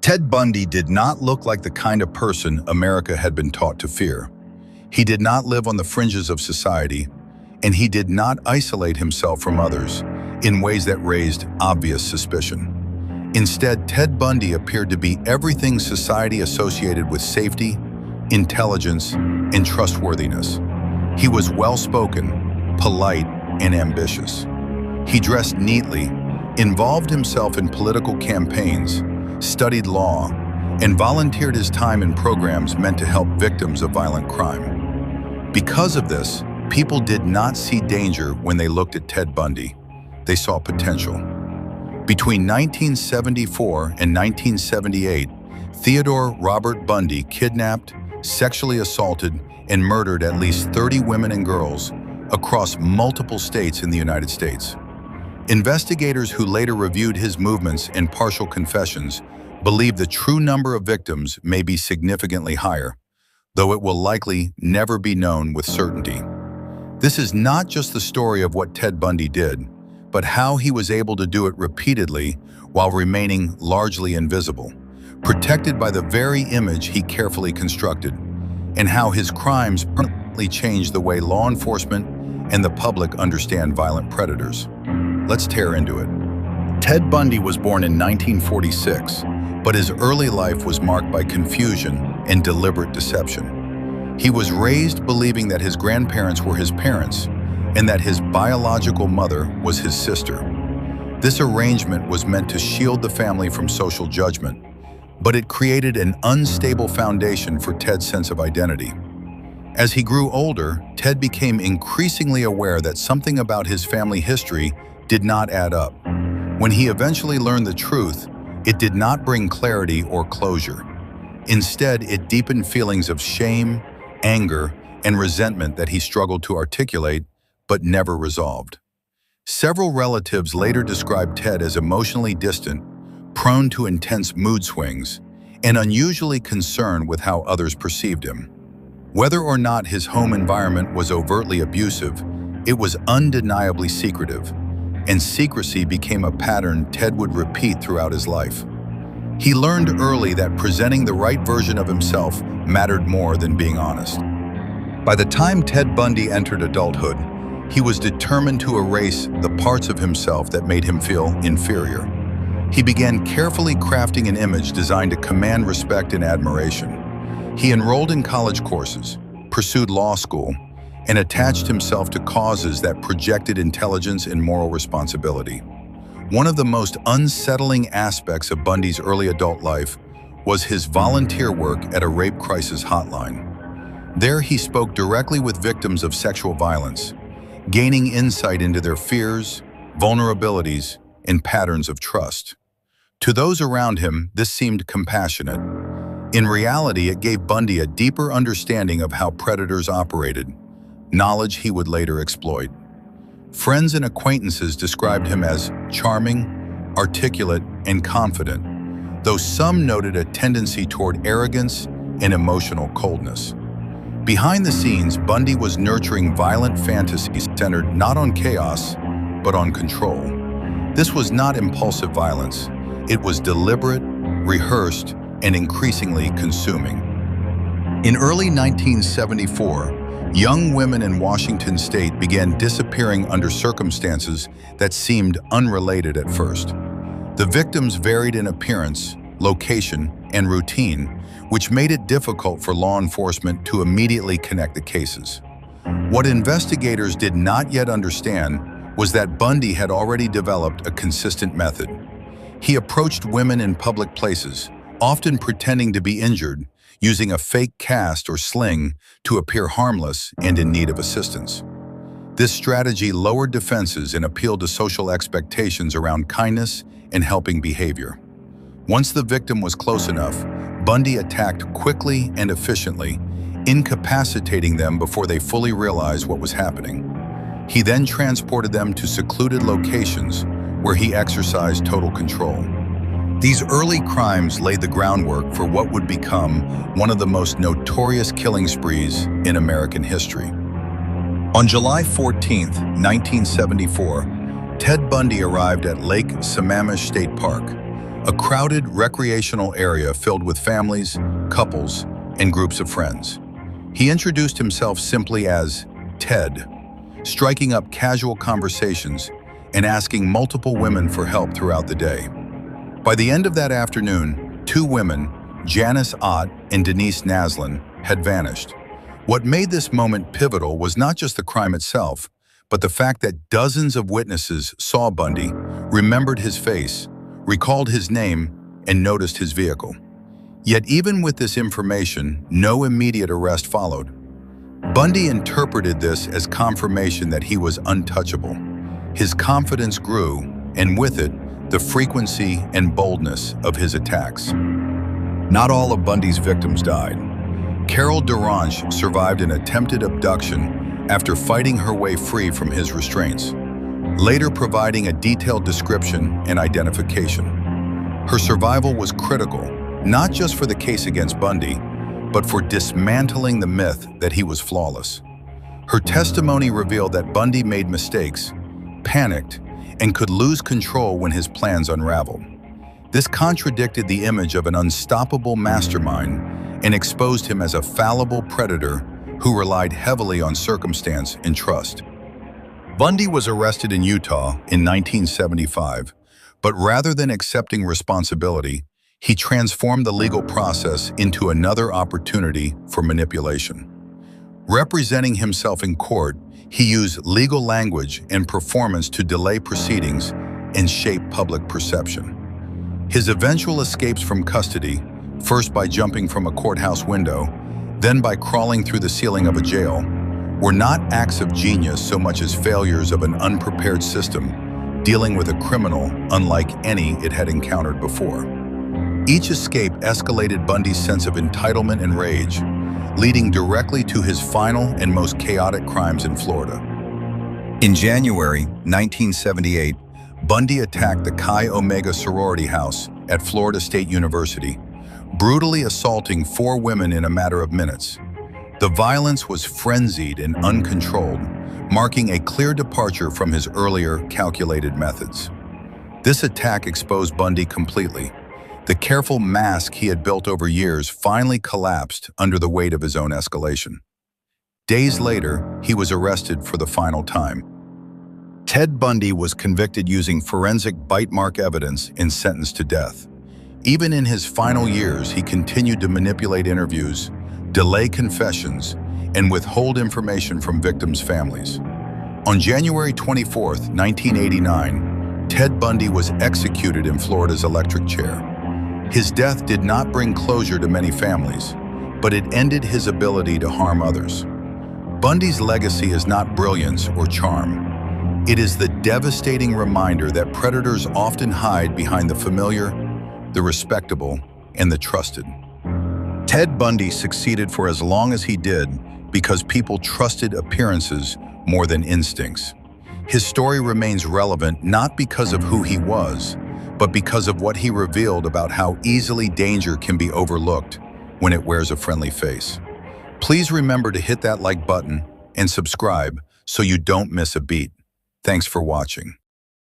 Ted Bundy did not look like the kind of person America had been taught to fear. He did not live on the fringes of society, and he did not isolate himself from others in ways that raised obvious suspicion. Instead, Ted Bundy appeared to be everything society associated with safety, intelligence, and trustworthiness. He was well-spoken, polite, and ambitious. He dressed neatly, involved himself in political campaigns, studied law, and volunteered his time in programs meant to help victims of violent crime. Because of this, people did not see danger when they looked at Ted Bundy. They saw potential. Between 1974 and 1978, Theodore Robert Bundy kidnapped, sexually assaulted, and murdered at least 30 women and girls across multiple states in the United States. Investigators who later reviewed his movements and partial confessions believe the true number of victims may be significantly higher, though it will likely never be known with certainty. This is not just the story of what Ted Bundy did, but how he was able to do it repeatedly while remaining largely invisible, protected by the very image he carefully constructed, and how his crimes permanently changed the way law enforcement and the public understand violent predators. Let's tear into it. Ted Bundy was born in 1946, but his early life was marked by confusion and deliberate deception. He was raised believing that his grandparents were his parents and that his biological mother was his sister. This arrangement was meant to shield the family from social judgment, but it created an unstable foundation for Ted's sense of identity. As he grew older, Ted became increasingly aware that something about his family history did not add up. When he eventually learned the truth, it did not bring clarity or closure. Instead, it deepened feelings of shame, anger, and resentment that he struggled to articulate but never resolved. Several relatives later described Ted as emotionally distant, prone to intense mood swings, and unusually concerned with how others perceived him. Whether or not his home environment was overtly abusive, it was undeniably secretive, and secrecy became a pattern Ted would repeat throughout his life. He learned early that presenting the right version of himself mattered more than being honest. By the time Ted Bundy entered adulthood, he was determined to erase the parts of himself that made him feel inferior. He began carefully crafting an image designed to command respect and admiration. He enrolled in college courses, pursued law school, and attached himself to causes that projected intelligence and moral responsibility. One of the most unsettling aspects of Bundy's early adult life was his volunteer work at a rape crisis hotline. There he spoke directly with victims of sexual violence, gaining insight into their fears, vulnerabilities, and patterns of trust. To those around him, this seemed compassionate. In reality, it gave Bundy a deeper understanding of how predators operated, knowledge he would later exploit. Friends and acquaintances described him as charming, articulate, and confident, though some noted a tendency toward arrogance and emotional coldness. Behind the scenes, Bundy was nurturing violent fantasies centered not on chaos, but on control. This was not impulsive violence. It was deliberate, rehearsed, and increasingly consuming. In early 1974, young women in Washington state began disappearing under circumstances that seemed unrelated at first. The victims varied in appearance, location, and routine, which made it difficult for law enforcement to immediately connect the cases. What investigators did not yet understand was that Bundy had already developed a consistent method. He approached women in public places, often pretending to be injured, using a fake cast or sling to appear harmless and in need of assistance. This strategy lowered defenses and appealed to social expectations around kindness and helping behavior. Once the victim was close enough, Bundy attacked quickly and efficiently, incapacitating them before they fully realized what was happening. He then transported them to secluded locations where he exercised total control. These early crimes laid the groundwork for what would become one of the most notorious killing sprees in American history. On July 14, 1974, Ted Bundy arrived at Lake Sammamish State Park, a crowded recreational area filled with families, couples, and groups of friends. He introduced himself simply as Ted, striking up casual conversations and asking multiple women for help throughout the day. By the end of that afternoon, two women, Janice Ott and Denise Naslin, had vanished. What made this moment pivotal was not just the crime itself, but the fact that dozens of witnesses saw Bundy, remembered his face, recalled his name, and noticed his vehicle. Yet even with this information, no immediate arrest followed. Bundy interpreted this as confirmation that he was untouchable. His confidence grew, and with it, the frequency and boldness of his attacks. Not all of Bundy's victims died. Carol Durange survived an attempted abduction after fighting her way free from his restraints, later providing a detailed description and identification. Her survival was critical, not just for the case against Bundy, but for dismantling the myth that he was flawless. Her testimony revealed that Bundy made mistakes, panicked, and could lose control when his plans unraveled. This contradicted the image of an unstoppable mastermind and exposed him as a fallible predator who relied heavily on circumstance and trust. Bundy was arrested in Utah in 1975, but rather than accepting responsibility, he transformed the legal process into another opportunity for manipulation. Representing himself in court, he used legal language and performance to delay proceedings and shape public perception. His eventual escapes from custody, first by jumping from a courthouse window, then by crawling through the ceiling of a jail, were not acts of genius so much as failures of an unprepared system dealing with a criminal unlike any it had encountered before. Each escape escalated Bundy's sense of entitlement and rage, leading directly to his final and most chaotic crimes in Florida. In January 1978, Bundy attacked the Chi Omega sorority house at Florida State University, brutally assaulting 4 women in a matter of minutes. The violence was frenzied and uncontrolled, marking a clear departure from his earlier calculated methods. This attack exposed Bundy completely. The careful mask he had built over years finally collapsed under the weight of his own escalation. Days later, he was arrested for the final time. Ted Bundy was convicted using forensic bite mark evidence and sentenced to death. Even in his final years, he continued to manipulate interviews, delay confessions, and withhold information from victims' families. On January 24, 1989, Ted Bundy was executed in Florida's electric chair. His death did not bring closure to many families, but it ended his ability to harm others. Bundy's legacy is not brilliance or charm. It is the devastating reminder that predators often hide behind the familiar, the respectable, and the trusted. Ted Bundy succeeded for as long as he did because people trusted appearances more than instincts. His story remains relevant not because of who he was, but because of what he revealed about how easily danger can be overlooked when it wears a friendly face. Please remember to hit that like button and subscribe so you don't miss a beat. Thanks for watching.